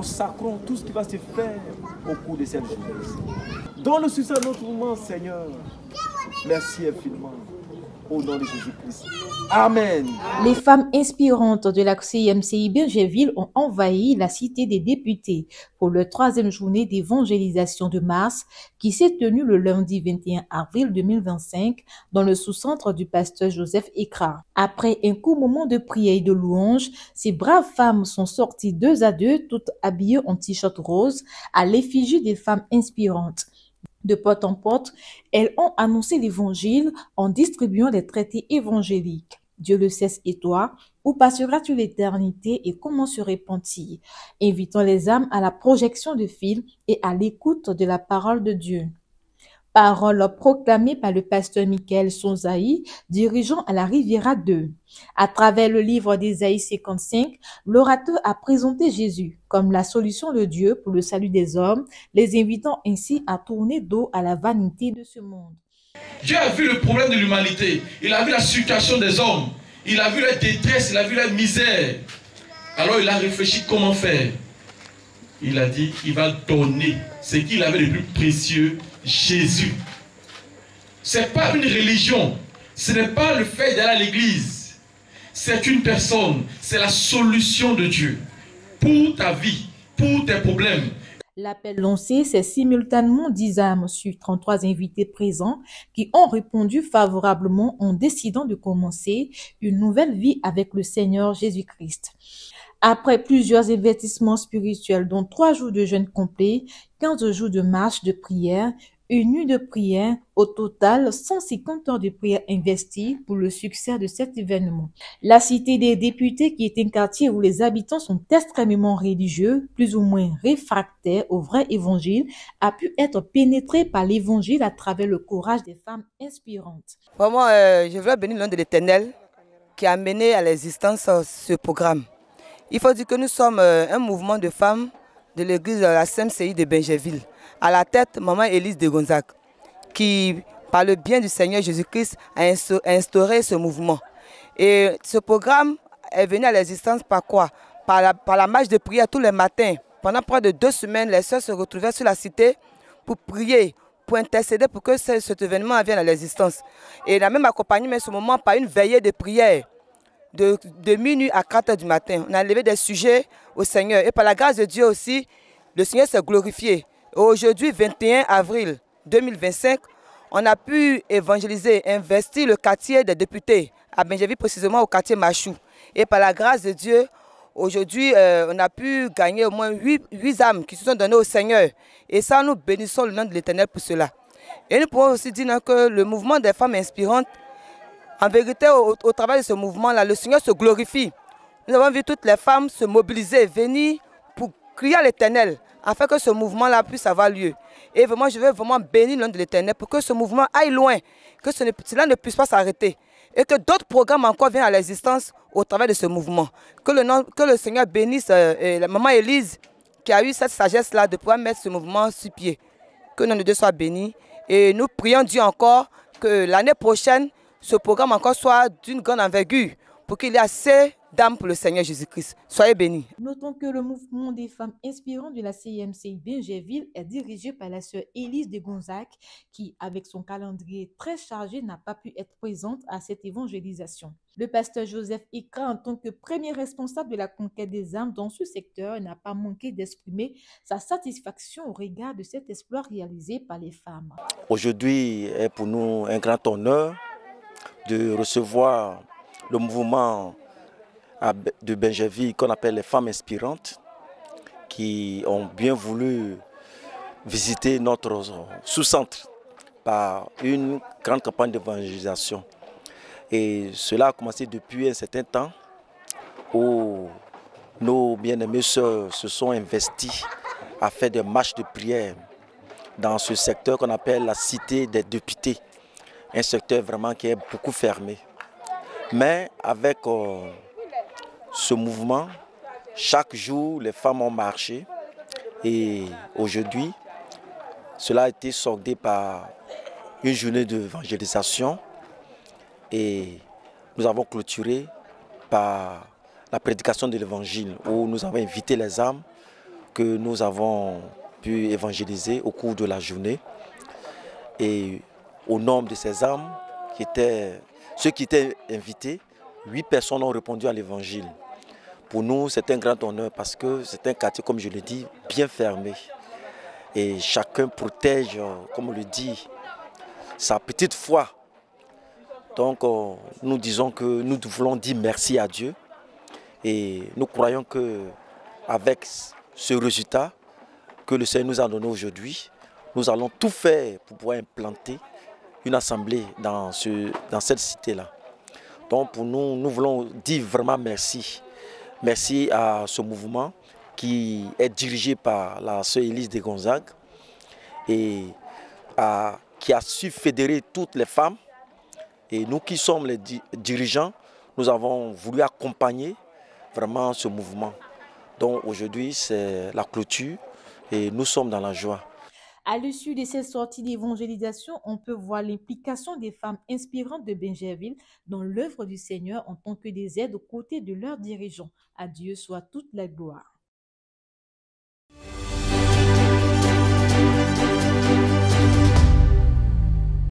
consacrons tout ce qui va se faire au cours de cette journée. Donne le succès à notre mouvement, Seigneur. Merci infiniment. Au nom de Jésus-Christ. Amen. Les femmes inspirantes de la CMCI Bingerville ont envahi la cité des députés pour leur troisième journée d'évangélisation de mars qui s'est tenue le lundi 21 avril 2025 dans le sous-centre du pasteur Joseph Ekra. Après un court moment de prière et de louange, ces braves femmes sont sorties deux à deux, toutes habillées en t-shirt rose, à l'effigie des femmes inspirantes. De porte en porte, elles ont annoncé l'évangile en distribuant des traités évangéliques. Dieu le cesse et toi, où passeras-tu l'éternité et comment se répand-il? Invitant les âmes à la projection de films et à l'écoute de la parole de Dieu. Parole proclamée par le pasteur Michael Sonzaï, dirigeant à la Riviera 2. À travers le livre d'Ésaïe 55, l'orateur a présenté Jésus comme la solution de Dieu pour le salut des hommes, les invitant ainsi à tourner dos à la vanité de ce monde. Dieu a vu le problème de l'humanité, il a vu la situation des hommes, il a vu la détresse, il a vu la misère. Alors il a réfléchi comment faire. Il a dit qu'il va donner ce qu'il avait de plus précieux, Jésus. Ce n'est pas une religion, ce n'est pas le fait d'aller à l'église. C'est une personne, c'est la solution de Dieu pour ta vie, pour tes problèmes. L'appel lancé, c'est simultanément 10 âmes sur 33 invités présents qui ont répondu favorablement en décidant de commencer une nouvelle vie avec le Seigneur Jésus-Christ. Après plusieurs investissements spirituels, dont 3 jours de jeûne complet, 15 jours de marche de prière, une nuit de prière, au total 150 heures de prière investies pour le succès de cet événement. La cité des députés, qui est un quartier où les habitants sont extrêmement religieux, plus ou moins réfractaires au vrai évangile, a pu être pénétrée par l'évangile à travers le courage des femmes inspirantes. Vraiment, je voudrais bénir le nom de l'Éternel qui a mené à l'existence ce programme. Il faut dire que nous sommes un mouvement de femmes de l'église de la CMCI de Bingerville. À la tête, Maman Élise de Gonzague, qui, par le bien du Seigneur Jésus-Christ, a instauré ce mouvement. Et ce programme est venu à l'existence par quoi? Par la marche de prière tous les matins. Pendant près de 2 semaines, les sœurs se retrouvaient sur la cité pour prier, pour intercéder pour que cet événement vienne à l'existence. Et il a même accompagné ce moment par une veillée de prière. De minuit à 4 heures du matin. On a levé des sujets au Seigneur. Et par la grâce de Dieu aussi, le Seigneur s'est glorifié. Aujourd'hui, 21 avril 2025, on a pu évangéliser, investir le quartier des députés, à Bingerville précisément au quartier Machou. Et par la grâce de Dieu, aujourd'hui, on a pu gagner au moins 8 âmes qui se sont données au Seigneur. Et ça, nous bénissons le nom de l'Éternel pour cela. Et nous pouvons aussi dire que le mouvement des femmes inspirantes, en vérité, au travers de ce mouvement-là, le Seigneur se glorifie. Nous avons vu toutes les femmes se mobiliser, venir pour crier à l'Éternel, afin que ce mouvement-là puisse avoir lieu. Et vraiment, je veux vraiment bénir le nom de l'Éternel pour que ce mouvement aille loin, que cela ne puisse pas s'arrêter. Et que d'autres programmes encore viennent à l'existence au travers de ce mouvement. Que le Seigneur bénisse la maman Élise, qui a eu cette sagesse-là de pouvoir mettre ce mouvement sur pied. Que le nom de Dieu soit béni. Et nous prions Dieu encore que l'année prochaine, ce programme encore soit d'une grande envergure pour qu'il y ait assez d'âmes pour le Seigneur Jésus-Christ. Soyez bénis. Notons que le mouvement des femmes inspirantes de la CMCI Bingerville est dirigé par la sœur Élise de Gonzague qui, avec son calendrier très chargé, n'a pas pu être présente à cette évangélisation. Le pasteur Joseph Ekra, en tant que premier responsable de la conquête des âmes dans ce secteur, n'a pas manqué d'exprimer sa satisfaction au regard de cet exploit réalisé par les femmes. Aujourd'hui est pour nous un grand honneur de recevoir le mouvement de Bingerville qu'on appelle les femmes inspirantes qui ont bien voulu visiter notre sous-centre par une grande campagne d'évangélisation. Et cela a commencé depuis un certain temps où nos bien-aimées sœurs se sont investies à faire des marches de prière dans ce secteur qu'on appelle la cité des députés. Un secteur vraiment qui est beaucoup fermé. Mais avec ce mouvement, chaque jour, les femmes ont marché. Et aujourd'hui, cela a été soldé par une journée d'évangélisation. Et nous avons clôturé par la prédication de l'évangile, où nous avons invité les âmes que nous avons pu évangéliser au cours de la journée. Et au nombre de ces âmes, ceux qui étaient invités, 8 personnes ont répondu à l'évangile. Pour nous, c'est un grand honneur parce que c'est un quartier, comme je le dis, bien fermé. Et chacun protège, comme on le dit, sa petite foi. Donc, nous disons que nous voulons dire merci à Dieu. Et nous croyons qu'avec ce résultat que le Seigneur nous a donné aujourd'hui, nous allons tout faire pour pouvoir implanter une assemblée dans cette cité-là. Donc, pour nous, nous voulons dire vraiment merci. Merci à ce mouvement qui est dirigé par la sœur Élise de Gonzague et qui a su fédérer toutes les femmes. Et nous qui sommes les dirigeants, nous avons voulu accompagner vraiment ce mouvement. Donc aujourd'hui, c'est la clôture et nous sommes dans la joie. À l'issue de ces sorties d'évangélisation, on peut voir l'implication des femmes inspirantes de Bingerville dans l'œuvre du Seigneur en tant que des aides aux côtés de leurs dirigeants. À Dieu soit toute la gloire.